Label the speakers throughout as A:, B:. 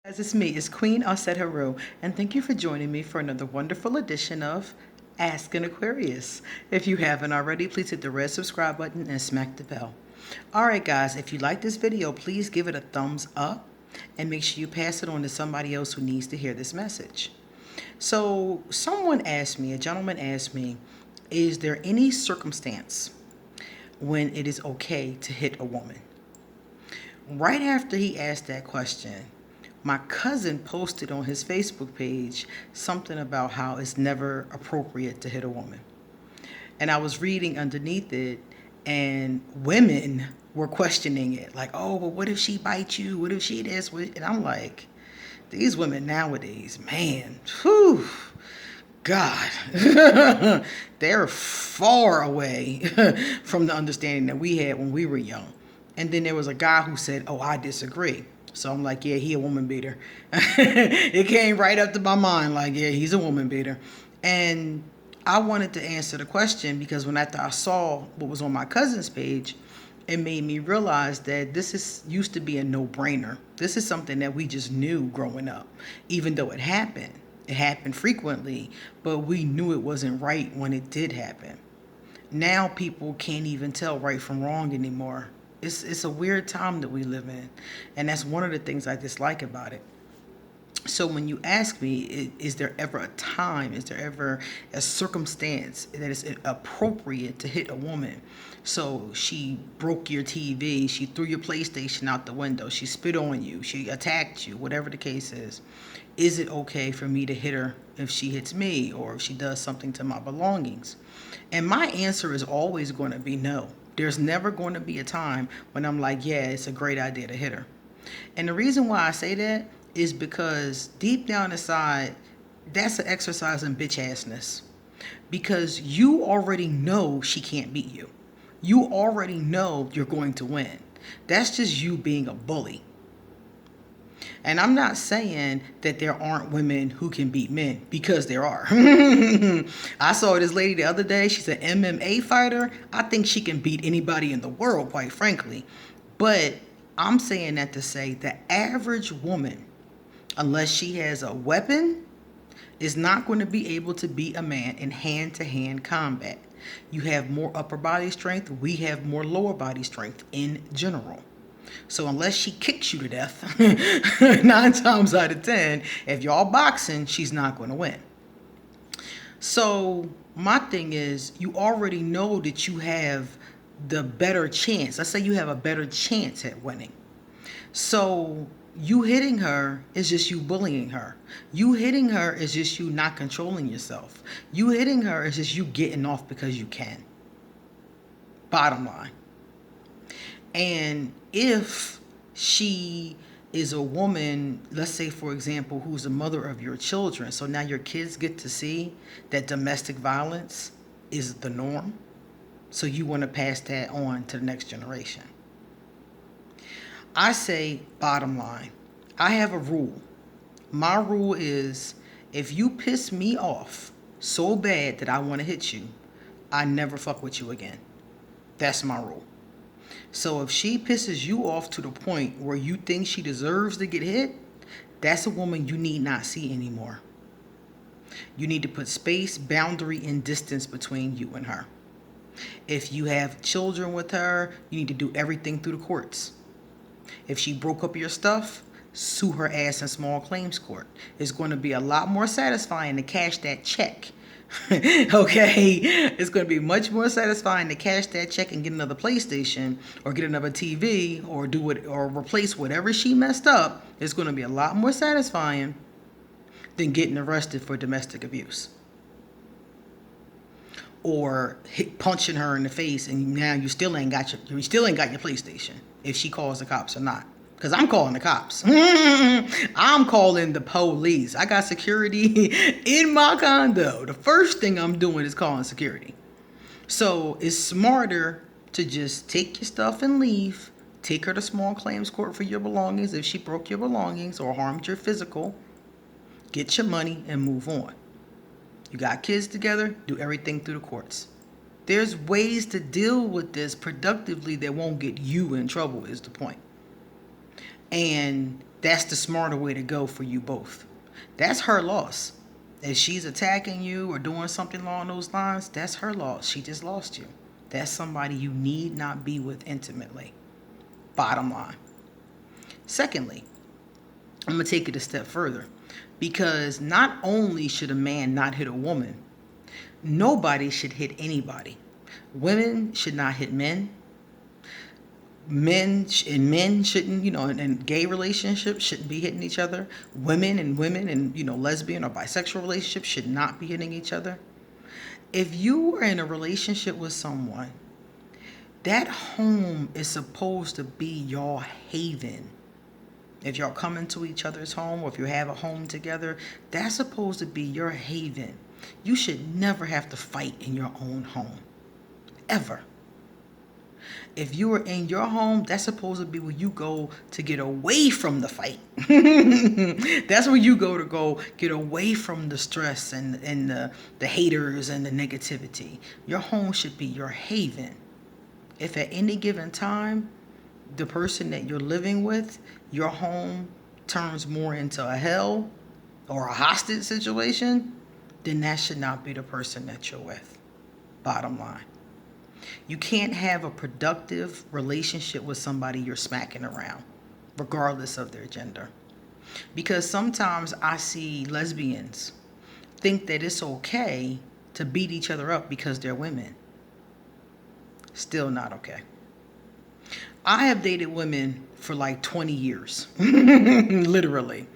A: As it's me, it's Queen Osset Haru, and thank you for joining me for another wonderful edition of Ask an Aquarius. If you haven't already, please hit the red subscribe button and smack the bell. Alright guys, if you like this video, please give it a thumbs up and make sure you pass it on to somebody else who needs to hear this message. So a gentleman asked me, is there any circumstance when it is okay to hit a woman? Right after he asked that question, my cousin posted on his Facebook page something about how it's never appropriate to hit a woman. And I was reading underneath it, and women were questioning it. Like, oh, well, what if she bites you? What if she this? And I'm like, these women nowadays, man, whew, God, they're far away from the understanding that we had when we were young. And then there was a guy who said, oh, I disagree. So I'm like, yeah, he a woman beater. It came right up to my mind, like, yeah, he's a woman beater. And I wanted to answer the question because after I saw what was on my cousin's page, it made me realize that used to be a no-brainer. This is something that we just knew growing up, even though it happened. It happened frequently, but we knew it wasn't right when it did happen. Now people can't even tell right from wrong anymore. It's a weird time that we live in, and that's one of the things I dislike about it. So when you ask me, is there ever a time, is there ever a circumstance that is appropriate to hit a woman? So she broke your TV, she threw your PlayStation out the window, she spit on you, she attacked you, whatever the case is it okay for me to hit her if she hits me or if she does something to my belongings? And my answer is always going to be no. There's never going to be a time when I'm like, yeah, it's a great idea to hit her. And the reason why I say that is because deep down inside, that's an exercise in bitch assness. Because you already know she can't beat you. You already know you're going to win. That's just you being a bully. And I'm not saying that there aren't women who can beat men, because there are. I saw this lady the other day. She's an MMA fighter. I think she can beat anybody in the world, quite frankly. But I'm saying that to say the average woman, unless she has a weapon, is not going to be able to beat a man in hand-to-hand combat. You have more upper body strength. We have more lower body strength in general. So unless she kicks you to death, 9 times out of 10, if y'all boxing, she's not going to win. So my thing is, you already know that you have the better chance. Let's say you have a better chance at winning. So you hitting her is just you bullying her. You hitting her is just you not controlling yourself. You hitting her is just you getting off because you can. Bottom line. And if she is a woman, let's say, for example, who's the mother of your children, so now your kids get to see that domestic violence is the norm, so you want to pass that on to the next generation. I say, bottom line, I have a rule. My rule is, if you piss me off so bad that I want to hit you, I never fuck with you again. That's my rule. So if she pisses you off to the point where you think she deserves to get hit, that's a woman you need not see anymore. You need to put space, boundary, and distance between you and her. If you have children with her, you need to do everything through the courts. If she broke up your stuff, sue her ass in small claims court. It's going to be a lot more satisfying to cash that check. Okay, it's going to be much more satisfying to cash that check and get another PlayStation or get another TV or do it or replace whatever she messed up. It's going to be a lot more satisfying than getting arrested for domestic abuse or punching her in the face, and now you still ain't got your PlayStation if she calls the cops or not. Because I'm calling the cops. I'm calling the police. I got security in my condo. The first thing I'm doing is calling security. So it's smarter to just take your stuff and leave. Take her to small claims court for your belongings if she broke your belongings or harmed your physical. Get your money and move on. You got kids together, do everything through the courts. There's ways to deal with this productively that won't get you in trouble, is the point. And that's the smarter way to go for you both. That's her loss. If she's attacking you or doing something along those lines, that's her loss. She just lost you. That's somebody you need not be with intimately. Bottom line. Secondly, I'm going to take it a step further. Because not only should a man not hit a woman, nobody should hit anybody. Women should not hit men. Men shouldn't, in gay relationships shouldn't be hitting each other. Women and lesbian or bisexual relationships should not be hitting each other. If you are in a relationship with someone, that home is supposed to be your haven. If y'all come into each other's home, or if you have a home together, that's supposed to be your haven. You should never have to fight in your own home. Ever. If you are in your home, that's supposed to be where you go to get away from the fight. That's where you go get away from the stress and the haters and the negativity. Your home should be your haven. If at any given time, the person that you're living with, your home turns more into a hell or a hostage situation, then that should not be the person that you're with. Bottom line. You can't have a productive relationship with somebody you're smacking around, regardless of their gender. Because sometimes I see lesbians think that it's okay to beat each other up because they're women. Still not okay. I have dated women for like 20 years, literally.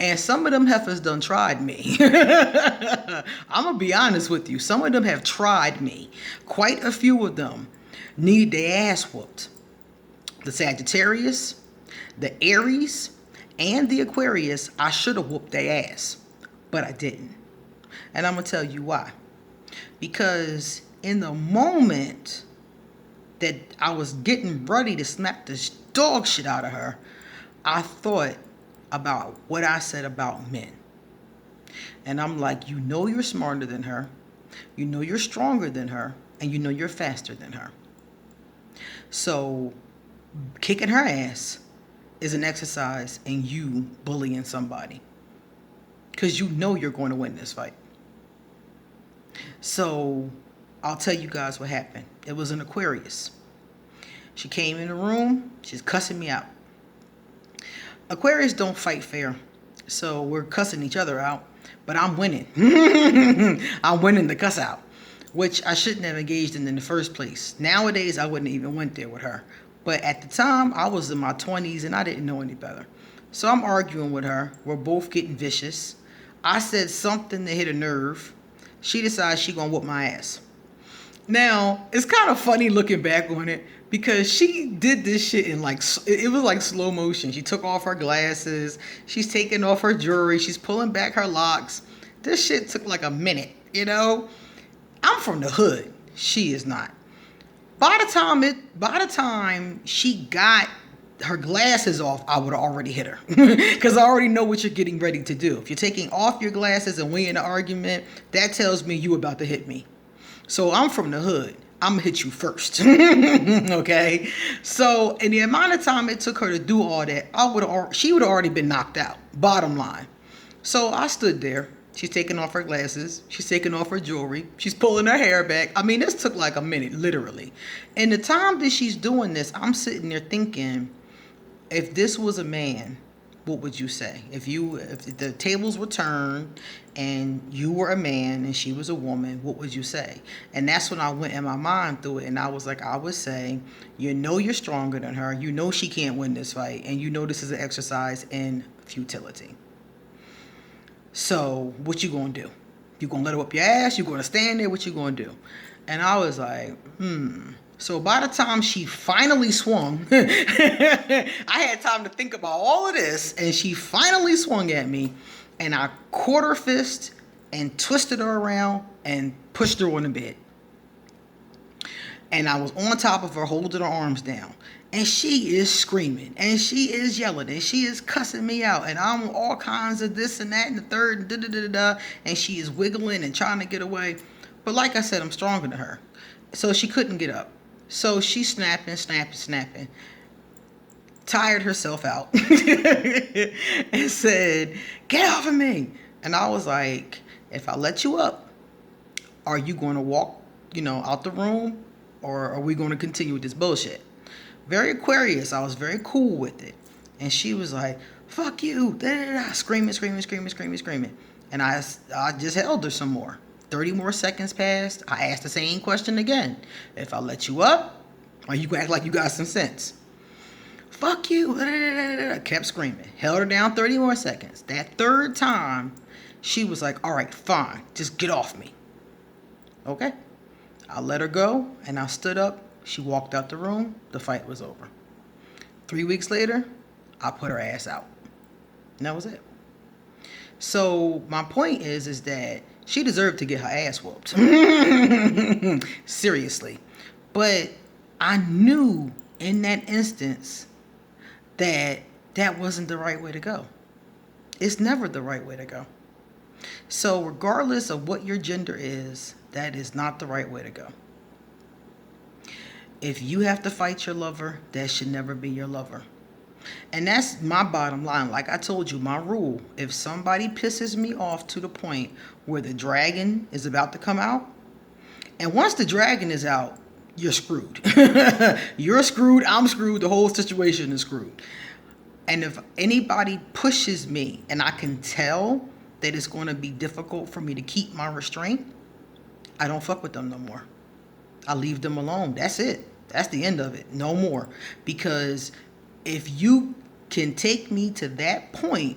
A: And some of them heifers done tried me. I'm going to be honest with you. Some of them have tried me. Quite a few of them need their ass whooped. The Sagittarius, the Aries, and the Aquarius, I should have whooped their ass. But I didn't. And I'm going to tell you why. Because in the moment that I was getting ready to smack the dog shit out of her, I thought about what I said about men. And I'm like, you're smarter than her, you're stronger than her, and you're faster than her. So kicking her ass is an exercise in you bullying somebody, because you're going to win this fight. So I'll tell you guys what happened. It was an Aquarius. She came in the room, she's cussing me out. Aquarius don't fight fair, so we're cussing each other out, but I'm winning. I'm winning the cuss out, which I shouldn't have engaged in the first place. Nowadays, I wouldn't even went there with her. But at the time, I was in my 20s and I didn't know any better. So I'm arguing with her. We're both getting vicious. I said something that hit a nerve. She decides she gonna whoop my ass. Now, it's kind of funny looking back on it, because she did this shit in it was like slow motion. She took off her glasses. She's taking off her jewelry. She's pulling back her locks. This shit took like a minute, I'm from the hood. She is not. By the time she got her glasses off, I would have already hit her. Because I already know what you're getting ready to do. If you're taking off your glasses and we in an argument, that tells me you about to hit me. So I'm from the hood. I'm going to hit you first. Okay? So in the amount of time it took her to do all that, she would have already been knocked out. Bottom line. So I stood there. She's taking off her glasses. She's taking off her jewelry. She's pulling her hair back. I mean, this took like a minute, literally. And the time that she's doing this, I'm sitting there thinking, if this was a man, what would you say? If the tables were turned and you were a man and she was a woman, what would you say? And that's when I went in my mind through it, and I was like, I would say, you're stronger than her. She can't win this fight, and this is an exercise in futility. So what you gonna do? You gonna let her whip your ass? You gonna stand there? What you gonna do? And I was like, So by the time she finally swung, I had time to think about all of this, and she finally swung at me, and I caught her fist and twisted her around and pushed her on the bed. And I was on top of her, holding her arms down. And she is screaming, and she is yelling, and she is cussing me out, and I'm all kinds of this and that and the third, and da-da-da-da-da, and she is wiggling and trying to get away. But like I said, I'm stronger than her. So she couldn't get up. So she's snapping. tired herself out and said, "Get off of me." And I was like, if I let you up, are you going to walk, out the room, or are we going to continue with this bullshit? Very Aquarius. I was very cool with it. And she was like, "Fuck you," screaming, screaming, screaming, screaming, screaming. And I just held her some more. 30 more seconds passed. I asked the same question again. If I let you up, are you going to act like you got some sense? "Fuck you." I kept screaming. Held her down 30 more seconds. That third time, she was like, "All right, fine. Just get off me." Okay. I let her go, and I stood up. She walked out the room. The fight was over. 3 weeks later, I put her ass out. And that was it. So my point is that she deserved to get her ass whooped. Seriously. But I knew in that instance that that wasn't the right way to go. It's never the right way to go. So regardless of what your gender is, that is not the right way to go. If you have to fight your lover, that should never be your lover. And that's my bottom line. Like I told you, my rule, if somebody pisses me off to the point where the dragon is about to come out, and once the dragon is out, you're screwed. You're screwed, I'm screwed, the whole situation is screwed. And if anybody pushes me and I can tell that it's going to be difficult for me to keep my restraint, I don't fuck with them no more. I leave them alone. That's it. That's the end of it. No more. Because if you can take me to that point,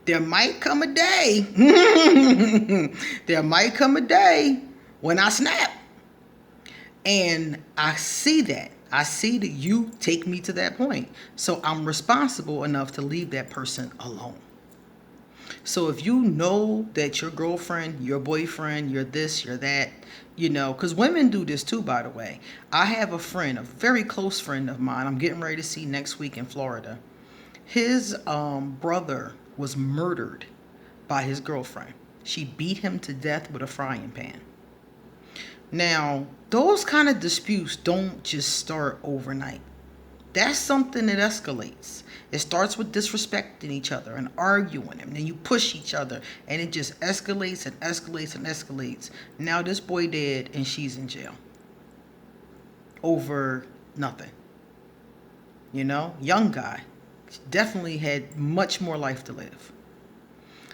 A: there might come a day. There might come a day when I snap. And I see that. I see that you take me to that point. So I'm responsible enough to leave that person alone. So if you know that your girlfriend, your boyfriend, you're this, you're that, because women do this too, by the way. I have a friend, a very close friend of mine, I'm getting ready to see next week in Florida. His brother was murdered by his girlfriend. She beat him to death with a frying pan. Now, those kind of disputes don't just start overnight. That's something that escalates. It starts with disrespecting each other and arguing, and then you push each other, and it just escalates and escalates and escalates. Now this boy dead and she's in jail over nothing. Young guy, definitely had much more life to live.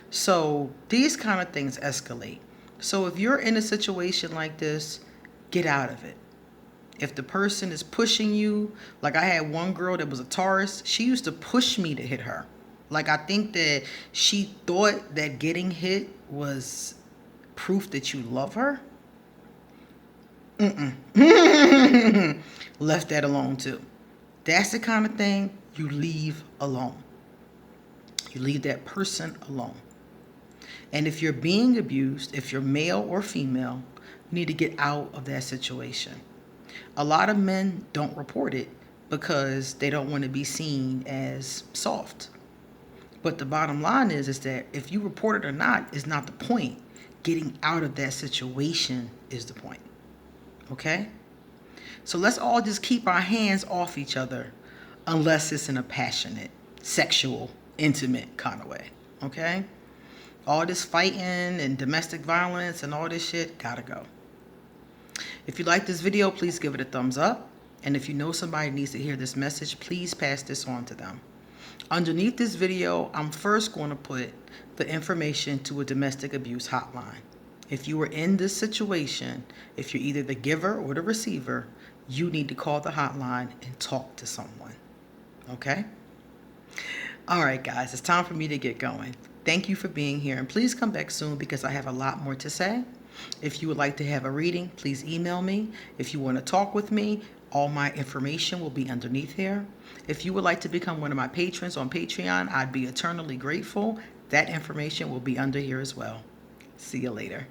A: So these kind of things escalate. So if you're in a situation like this, get out of it. If the person is pushing you, like I had one girl that was a Taurus, she used to push me to hit her. Like I think that she thought that getting hit was proof that you love her. Left that alone too. That's the kind of thing you leave alone. You leave that person alone. And if you're being abused, if you're male or female, you need to get out of that situation. A lot of men don't report it because they don't want to be seen as soft. But the bottom line is that if you report it or not is not the point. Getting out of that situation is the point. Okay? So let's all just keep our hands off each other unless it's in a passionate, sexual, intimate kind of way. Okay? All this fighting and domestic violence and all this shit gotta go. If you like this video, please give it a thumbs up. And if you know somebody needs to hear this message, please pass this on to them. Underneath this video, I'm first going to put the information to a domestic abuse hotline. If you are in this situation, if you're either the giver or the receiver, you need to call the hotline and talk to someone. Okay? All right, guys, it's time for me to get going. Thank you for being here, and please come back soon because I have a lot more to say. If you would like to have a reading, please email me. If you want to talk with me, all my information will be underneath here. If you would like to become one of my patrons on Patreon, I'd be eternally grateful. That information will be under here as well. See you later.